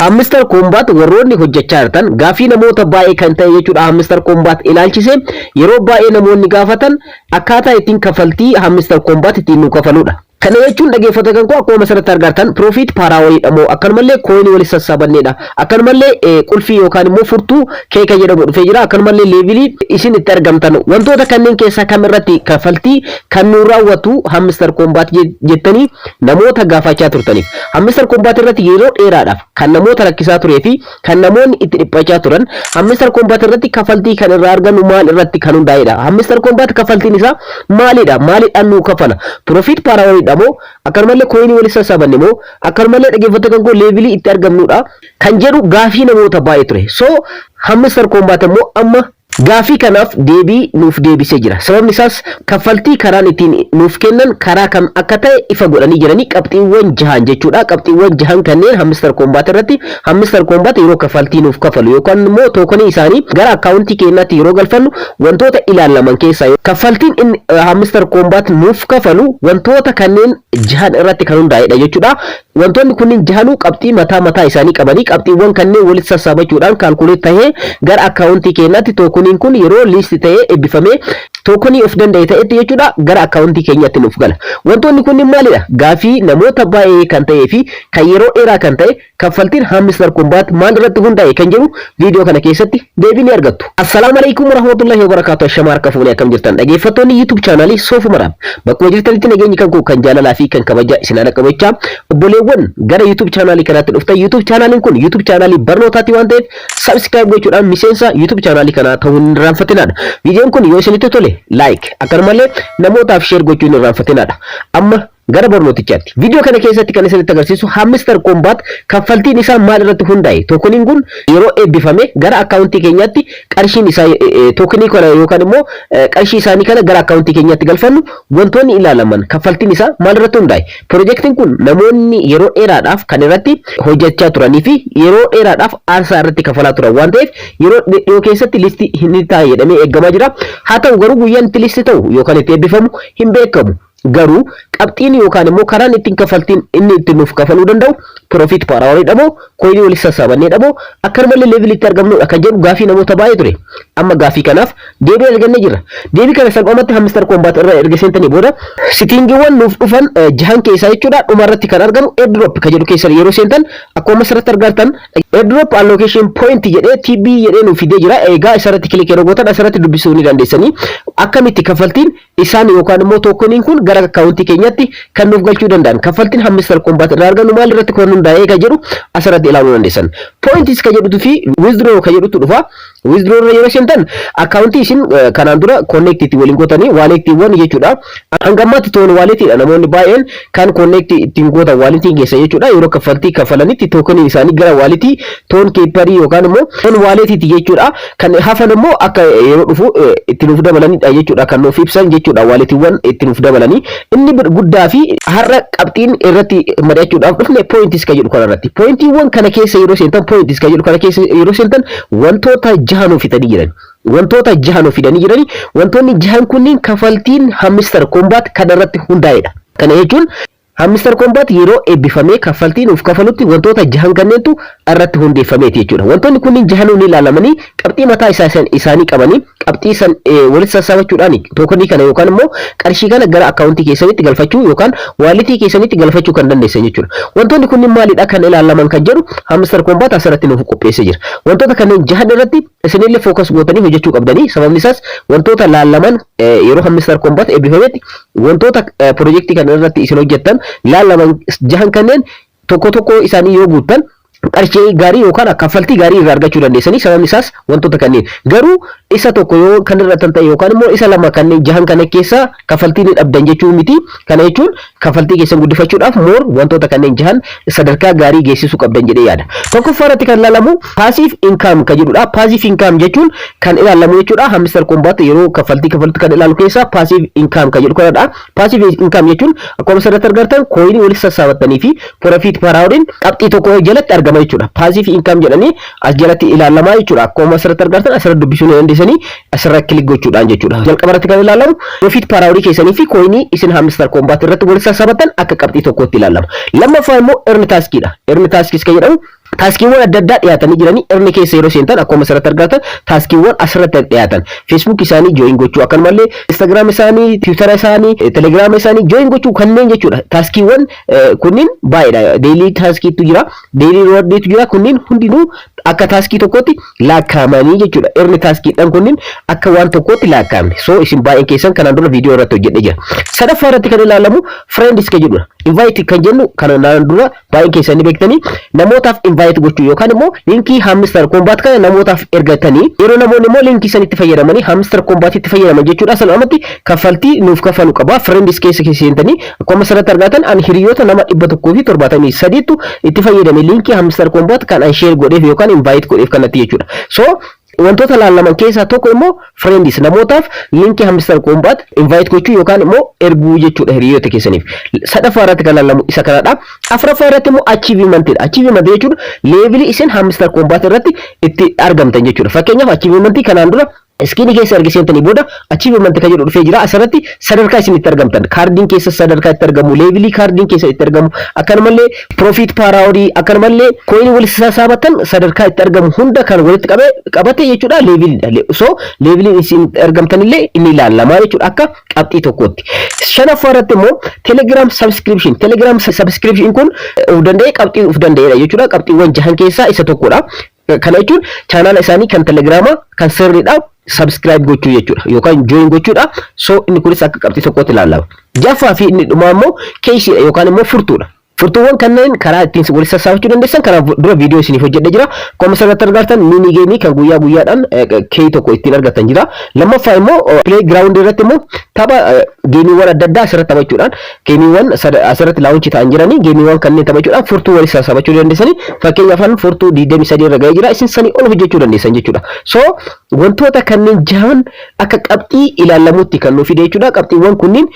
Hamster Combat warroonni hojjechaa jirtan gaafii namoota baay'ee kan ta'e jechuudha. Hamster Combat ilaalchise yeroo baay'ee namoonni gaafatan akkaataa ittiin kafaltii Hamster Combat ittiin nu kafaludha. Kana jechuun dhageeffattoota kan koo akkuma asirratti argattan profit paaraawaliidha moo akkanumallee coin wal sassaabanneedha. Akkanumallee qulfii yookaan immoo furtuu keeka jedhamu dhufee jira. Akkanumallee levelii isin itti argamtan wantoota kanneen keessaa kam irratti kafaltii kan nu raawwatu Hamster Combat jettanii namoota gaafachaa turtaniif. Hamster Combat irratti yeroo dheeraadhaaf kan namoota rakkisaa turee fi kan namoonni itti dhiphachaa turan Hamster Combat irratti kafaltii kan irraa argannu maal irratti kan hundaa'edha. Hamster Combat kafaltiin isaa maalidha? Maalidhaan nu kafala? Profit paaraawaliidha moo akkanumallee coin wal sassaabanne moo akkanumallee dhageeffattoota kan koo levelii itti argamnudha kan jedhu gaafii namoota baay'ee ture. So Hamster Combat immoo amma gaafii kanaaf deebii nuuf deebisee jira. Sababni isaas kafaltii karaan ittiin nuuf kennan karaa kam akka ta'e ifa godhanii jiranii qabxiiwwan jahan jechuudha. Qabxiiwwan jahan kanneen Hamster Combat irratti Hamster Combat yeroo kafaltii nuuf kafalu yookaan immoo tookonii isaanii gara akkaawuntii keenyaatti yeroo galfannu wantoota ilaalaman keessaa kafaltiin Hamster Combat nuuf kafalu wantoota kanneen jahan irratti kan hundaa'edha jechuudha. Wantoonni kunniin jahanuu qabxii mataa isaanii qabanii qabxiiwwan kanneen walitti sassaabachuudhaan kaalkuleet tahee gara akkaawuntii keenyaatti tookonii kun yeroo list ta'ee eebbifamee tookonii of danda'e ta'etti jechuudha gara akkaawuntii keenyaatti nuuf gala. Wantoonni kunniin maalidha? Gaafii namoota baay'ee kan ta'ee fi kan yeroo dheeraa kan ta'e kafaltiin Hamster Combat maal irratti hundaa'e kan jedhu viidiyoo kana keessatti deebii ni argattu. Assalaamu alaykum warahmatullahi wabarakatuh. Ashama harka fuunee akkam jirtan dhageeffattoonni YouTube chaanalii Soofumaraam bakkuma jirtanitti nageenyi kan koo kan jaalalaa fi kan kabajaa isin haala qabachaa obboleewwan gara YouTube chaanalii kanaatti dhuftan. YouTube chaanaliin kun YouTube chaanalii barnootaati waan ta'eef subscribe gochuudhaan miseensa YouTube chaanalii kanaa ta'uun hin irraanfatinaadha. Viidiyoon kun yoo isinitti tole like akkanumallee namootaaf share gochuun hin irraanfatinaadha. Amma gara barnootichaatti viidiyoo kana keessatti kan isinitti agarsiisu Hamster Combat kafaltiin isaa maal irratti hundaa'e tookoniin kun yeroo eebbifame gara akkaawuntii keenyaatti qarshiin isaa tookonii kana yookaan immoo qarshii isaanii kana gara akkaawuntii keenyaatti galfannu wantoonni ilaalaman kafaltiin isaa maal irratti hundaa'e. Piroojeektiin kun namoonni yeroo dheeraadhaaf kan irratti hojjechaa turanii fi yeroo dheeraadhaaf aarsaa irratti kafalaa turan waan ta'eef yeroo dhiyoo keessatti listii hin taa'e jedhamee eeggamaa jira. Haa ta'u garuu guyyaan itti listii ta'u yookaan itti eebbifamu hin beekamu. Garuu qabxiin yookaan immoo karaan ittiin kafaltiin inni ittiin nuuf kafaluu danda'u profit paaraawaliidha moo coin wal sassaabanneedha moo akkanumallee levelii itti argamnudha kan jedhu gaafii namoota baay'ee ture. Amma gaafii kanaaf deebii argannee jirra. Deebii kana salphumatti Hamster Combat irraa erga seentanii booda sitingiiwwan nuuf dhufan jahan keessaa jechuudha dhumarratti kan argamu airdrop kan jedhu keessa yeroo seentan akkuma asirratti argattan airdrop allocation point jedhee TB jedhee nuuf fidee jira. Egaa isarratti kilik yeroo gootan asirratti dubbisuu ni dandeessanii akkamitti kafaltiin isaan yookaan immoo tookoniin kun gara akkaawuntii keenyaatti kan nuuf galchuu danda'an kafaltiin Hamster Combat irraa argannu maal irratti kan hundaa'e kan jedhu asirratti ilaaluu dandeessan. Pointis kan jedhutu fi withdraw kan jedhutu dhufa. Withdraw irra yeroo seentan akkaawuntii isin kanaan dura connect itti waliin gootanii wallettiiwwan jechuudha. Hangammaatti toon wallettiidha namoonni baay'een kan connect ittiin gootan wallettii keessa jechuudha. Yeroo kafaltii kafalanitti tookonii isaanii gara wallettii toon keeparii yookaan immoo toon wallettiiti jechuudha. Kan hafan immoo akka yeroo dhufu itti nuuf dabalanidha jechuudha kan nuuf ibsan jechuudha wallettiiwwan itti nuuf dabalanii. Inni guddaa fi har'a qabxiin irratti mari'achuudhaaf dhufne pointis kan jedhu kanarratti. Pointiiwwan kana keessa yeroo seentan pointis kan jedhu kana keessa yeroo seentan wantoota jahan fidanii jiran. Wantoota jahan fidanii jiranii wantoonni jahan kunniin kafaltiin Hamster Combat kan irratti hundaa'edha. Kana jechuun Hamster Combat yeroo eebbifamee kafaltiin nuuf kafalutti wantoota jahan kanneentu irratti hundeeffameeti jechuudha. Wantoonni kunniin jahanuun ilaalamanii qabxii mataa isaanii qabanii qabxii san walitti sassaabachuudhaan tookonii kana yookaan immoo qarshii kana gara akkaawuntii keessanitti galfachuu yookaan wallettii keessanitti galfachuu kan dandeessan jechuudha. Wantoonni kunniin maalidha kan ilaalaman kan jedhu Hamster Combat asirratti nuuf qopheessee jira. Wantoota kanneen jahan irratti isinillee fookas gootanii hojjechuu qabdanii. Sababni isaas wantoota ilaalaman yeroo Hamster Combat eebbifametti wantoota piroojeektii kana irratti isin hojjettan ilaalaman jahan kanneen tokko isaanii yoo guuttan qarshii gaarii yookaan kafaltii gaarii irraa argachuu dandeessanii. Sababni isaas wantoota kanneen garuu isa tokko yoo kan irratti ta'e yookaan immoo isa lama kanneen jahan kana keessa kafaltii ni dhabdan jechuu miti. Kana jechuun kafaltii keessan guddifachuudhaaf moor wantoota kanneen jahan sadarkaa gaarii geessisuu qabdan jedhee yaada. Tokkoffaa irratti kan ilaalamu passive income kan jedhudha. Passive income jechuun kan ilaalamu jechuudha. Hamster Combat yeroo kafaltii kan ilaalu keessa passive income kan jedhu kanadha. Passive income jechuun akkuma asirratti argattan coin walitti sassaabattanii fi profit paaraawaliin qabxii tokko jalatti argama jechuudha. Passive income jedhanii as jalatti ilaalamaa jechuudha. Akkuma asirratti argattan asirratti dubbisuu ni dandeessanii asirra kilik gochuudhaan jechuudha. Jalqaba irratti kan ilaalamu profit paaraawalii keessanii fi coinii isin Hamster Combat irratti walitti sassaabattan akka qabxii tokkotti ilaalama. Lammaffaa immoo earn taskidha. Earn taskis kan jedhamu taaskiiwwan adda addaa dhiyaatanii jiranii irni keessa yeroo seentan akkuma asirratti argatan taaskiiwwan asirratti dhiyaatan Facebook isaanii join gochuu akkanumallee Instagram isaanii Twitter isaanii Telegram isaanii join gochuu kanneen jechuudha. Taaskiiwwan kunniin baay'eedha. Daily taaskiitu jira, daily rewardtu jira. Kunniin hundinuu akka taaskii tokkotti laakkaamanii jechuudha. Irni taaskiidhaan kunniin akka waan tokkotti laakkaamne. So isin baay'een keessan kanaan dura viidiyoo irratti hojjedhee jira. Sadaffaa irratti kan ilaalamu friends ka jedhudha. Invite kan jennu kanaan dura baay'een keessan ni beektanii namootaaf invite gochuu yookaan immoo linkii Hamster Combat kana namootaaf ergatanii yeroo namoonni immoo linkii san itti fayyadamanii Hamster Combat itti fayyadaman jechuudha. Salumatti kaffaltii nuuf kaffalu qaba. Friends keessa seentanii akkuma asirratti argatan an hiriyoota nama 173tu itti fayyadame linkii Hamster Combat kan an share godheef yookaan invite godheef kanatti jechuudha. So wantoota laalaman keessaa tokko immoo friends namootaaf linkii Hamster Combat invite gochuu yookaan immoo erguu jechuudha hiriyoota keessaniif. Sadaffaa irratti kan laalamu isa kanadha. Afuraffaa irratti immoo achievement jechuudha level isin Hamster Combat irratti itti argamtan jechuudha. Fakkeenyaaf achievement kanaan dura iskiin keessa argisiisanii booda achievement kan jedhu dhufee jira. Asirratti sadarkaa isin itti argamtan kaardiin keessa sadarkaa itti argamu, levelii kaardiin keessa itti argamu, akkanumallee profit per hour, akkanumallee coin wal sasaabatan sadarkaa itti argamu hunda kan walitti qabate jechuudha levelidha. So levelii isin argamtanillee inni ilaalamaa jechuudha akka qabxii tokkotti. Shanaffaa irratti immoo Telegram subscription kun of danda'e qabxii of danda'eedha jechuudha. Qabxiiwwan 6 keessaa isa tokkodha. Kana jechuun chaanaala isaanii kan Telegrama kan sirriidha subscribe gochuu jechuudha yookaan join gochuudha. So inni kunis akka qabxii tokkotti ilaalama. Jaffaa fi inni dhumaa immoo keessiidha yookaan immoo furtuudha. Furtuuwwan kanneen karaa ittiin wal sassaabachuu dandeessan kana dura viidiyoo isiniif hojjedhee jira. Akkuma asirratti argattan mini geemii kan guyyaa guyyaadhaan kee tokko ittiin argatan jira. Lammaffaa immoo playground irratti immoo tapha geemiiwwan adda addaa asirratti taphachuudhaan geemiiwwan asirratti laawunchi ta'an jiranii geemiiwwan kanneen taphachuudhaan furtuu wal sassaabachuu dandeessanii fakkeenyaaf furtuu 23 irra ga'ee jira isin sanii ol hojjechuu dandeessan jechuudha. So wantoota kanneen jahan akka qabxii ilaalamuutti kan nuuf fide jechuudha. Qabxiiwwan kunniin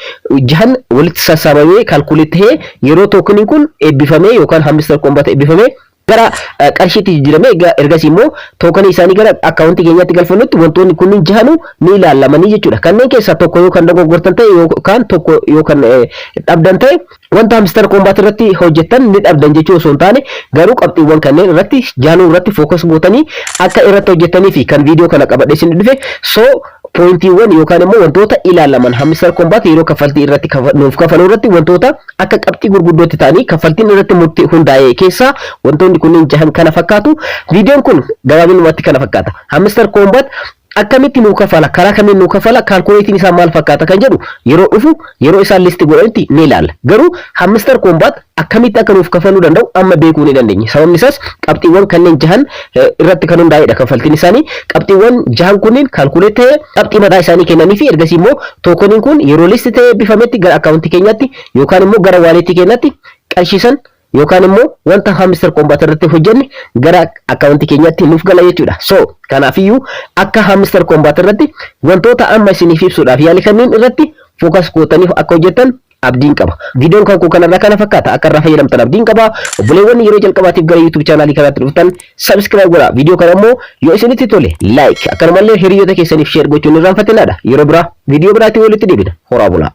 jahan walitti sassaabamee kalkuleet ta'ee yeroo tookeniin kun eebbifamee yookaan Hamster Combat eebbifamee gara qarshiitti jijjiirame ergasii immoo tookanii isaanii gara akkaawuntii keenyaatti galfannutti wantoonni kunniin jahanuu ni ilaalamanii jechuudha. Kanneen keessaa tokko yookaan dogoggortan ta'e yookaan tokko yookaan dhabdan ta'e wanta Hamster Combat irratti hojjettan ni dhabdan jechuu osoo hin taane garuu qabxiiwwan kanneen irratti jahanuu irratti fookas gootanii akka irratti hojjettanii fi kan viidiyoo kana qabadhee isin dhufe so pointiiwwan yookaan immoo wantoota ilaalaman Hamster Combat yeroo kaffaltii irratti nuuf kafalu irratti wantoota akka qabxii gurguddootti ta'anii kaffaltiin irratti hundaa'e keessaa wantoonni kunniin jahan kana fakkaatu. Viidiyoon kun gabaabinumatti kana fakkaata. Hamster Combat akkamitti nuu kafala karaa kamiin nuu kafala kalkuleetiin isaa maal fakkaata kan jedhu yeroo dhufu yeroo isaan listi godhanitti ni ilaalla. Garuu Hamster Combat akkamitti akka nuuf kafaluu danda'u amma beekuu ni dandeenya. Sababni isaas qabxiiwwan kanneen jahan irratti kan hundaa'edha kaffaltiin isaanii. Qabxiiwwan jahan kunniin kalkuleet ta'ee qabxii mataa isaanii kennanii fi ergasii immoo tookoniin kun yeroo listi ta'ee bifametti gara akkaawuntii keenyaatti yookaan immoo gara waaleetii keenyaatti qarshiisan yookaan immoo wanta Hamster Combat irratti hojjenne gara akkaawuntii keenyaatti nuuf gala jechuudha. So kanaafiyyuu akka Hamster Combat irratti wantoota amma isiniif ibsuudhaaf yaali kanneen irratti fookas gootanii akka hojjettan abdiin qaba. Viidiyoon kan kanarraa kana fakkaata akka irraa fayyadamtan abdiin qaba. Obboleewwan yeroo jalqabaatiif gara YouTube chaanaalii kanaatti dhuftan subscribe godhaa. Viidiyoo kana immoo yoo isinitti tole like akkanumallee hiriyoota keessaniif share gochuun irraanfattinaadha. Yeroo biraa viidiyoo biraatiin walitti deebina. Horaa bulaa.